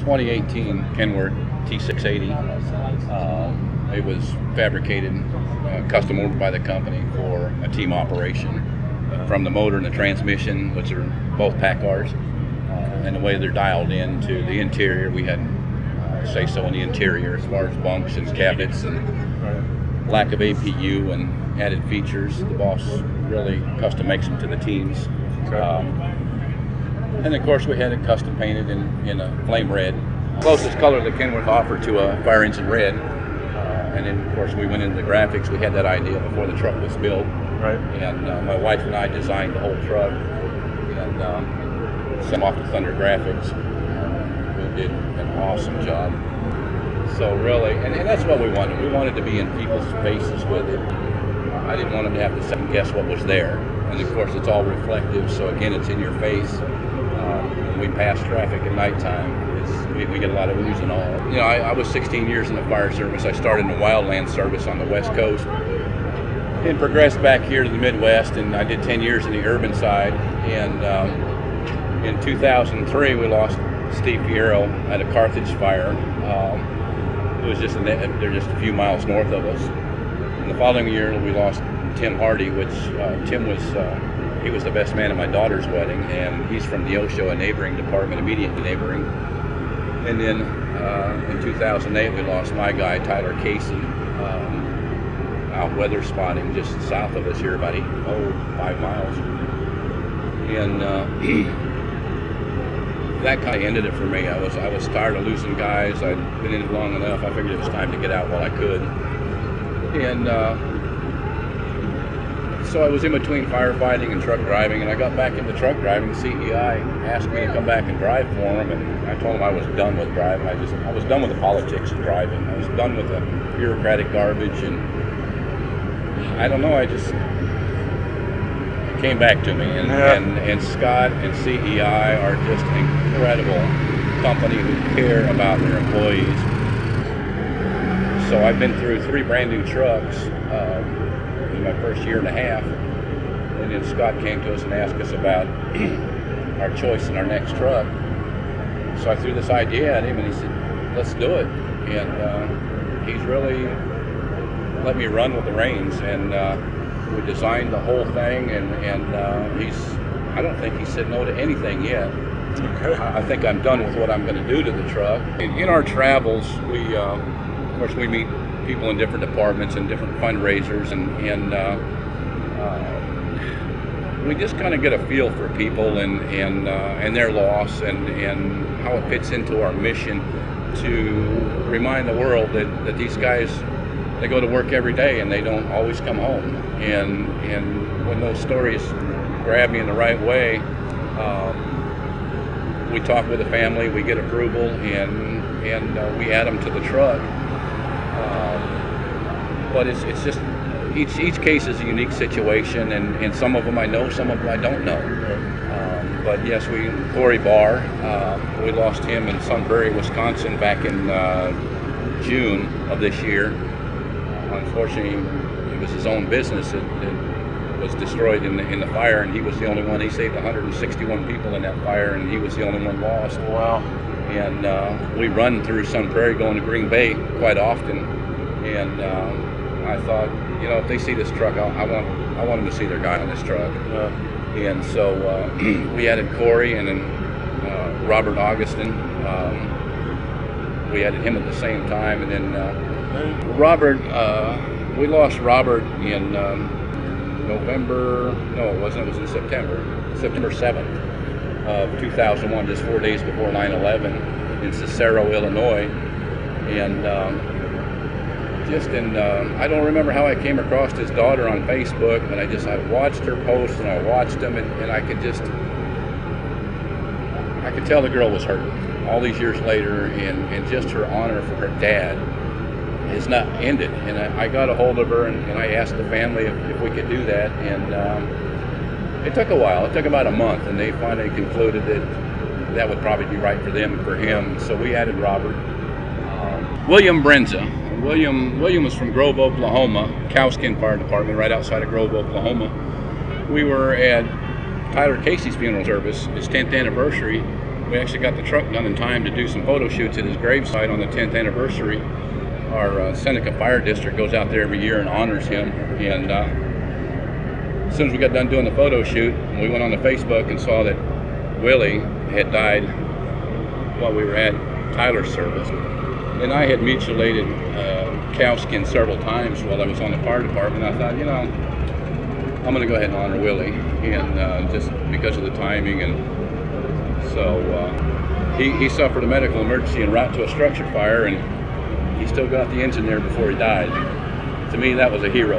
2018 Kenworth T680. It was fabricated, custom ordered by the company for a team operation. From the motor and the transmission, which are both pack cars, and the way they're dialed in to the interior, we had say so in the interior as far as bunks and cabinets and lack of APU and added features. The boss really custom makes them to the teams. And of course we had it custom painted in a flame red, closest color that Kenworth offered to a fire engine red. And then of course we went into the graphics. We had that idea before the truck was built. Right. And my wife and I designed the whole truck and sent off to Thunder Graphics, who did an awesome job. So really, and that's what we wanted. We wanted to be in people's faces with it. I didn't want them to have to second guess what was there. And of course it's all reflective, so again it's in your face. When we pass traffic at nighttime, we get a lot of oohs and ahs. You know, I was 16 years in the fire service. I started in the wildland service on the West Coast and progressed back here to the Midwest, and I did 10 years in the urban side. And in 2003 we lost Steve Fierro at a Carthage fire. It was they're just a few miles north of us. And the following year we lost Tim Hardy, which Tim was he was the best man at my daughter's wedding, and he's from Neosho, a neighboring department, immediately neighboring. And then in 2008 we lost my guy Tyler Casey, out weather spotting just south of us here, about 5 miles. And that kind of ended it for me. I was tired of losing guys. I'd been in it long enough. I figured it was time to get out while I could. And so I was in between firefighting and truck driving, and I got back into truck driving. CEI asked me to come back and drive for them, and I told them I was done with driving. I was done with the politics of driving. I was done with the bureaucratic garbage, and I don't know, it came back to me. And Scott and CEI are just an incredible company who care about their employees. So I've been through 3 brand new trucks in my first year and a half, and then Scott came to us and asked us about our choice in our next truck. So I threw this idea at him, and he said, let's do it. And he's really let me run with the reins, and we designed the whole thing, and I don't think he said no to anything yet. Okay. I think I'm done with what I'm going to do to the truck. In our travels, we of course we meet people in different departments and different fundraisers, and we just kind of get a feel for people and their loss and how it fits into our mission to remind the world that these guys, they go to work every day and they don't always come home. And when those stories grab me in the right way, we talk with the family, we get approval, and we add them to the truck. But it's just each case is a unique situation, and some of them I know, some of them I don't know. But yes, Corey Barr, we lost him in Sun Prairie, Wisconsin back in June of this year. Unfortunately, it was his own business that was destroyed in the fire, and he was the only one. He saved 161 people in that fire, and he was the only one lost. Wow. And we run through Sun Prairie going to Green Bay quite often, and I thought, you know, if they see this truck, I want them to see their guy on this truck. And so we added Corey, and then Robert Augustin. We added him at the same time, and then Robert, we lost Robert in November, no it wasn't, it was in September 7th of 2001, just 4 days before 9/11 in Cicero, Illinois. And I don't remember how I came across his daughter on Facebook, but I watched her post, and I watched them, and I could tell the girl was hurt all these years later, and just her honor for her dad has not ended. And I got a hold of her, and I asked the family if we could do that, and it took a while. It took about a month, and they finally concluded that would probably be right for them and for him. So we added Robert. William Brenza. William was from Grove, Oklahoma, Cowskin Fire Department, right outside of Grove, Oklahoma. We were at Tyler Casey's funeral service, his 10th anniversary, We actually got the truck done in time to do some photo shoots at his gravesite on the 10th anniversary. Our Seneca Fire District goes out there every year and honors him. And as soon as we got done doing the photo shoot, we went on to Facebook and saw that Willie had died while we were at Tyler's service. And I had mutilated cow skin several times while I was on the fire department. I thought, you know, I'm going to go ahead and honor Willie, and just because of the timing. And so he suffered a medical emergency en route to a structure fire, and he still got the engine there before he died. To me, that was a hero.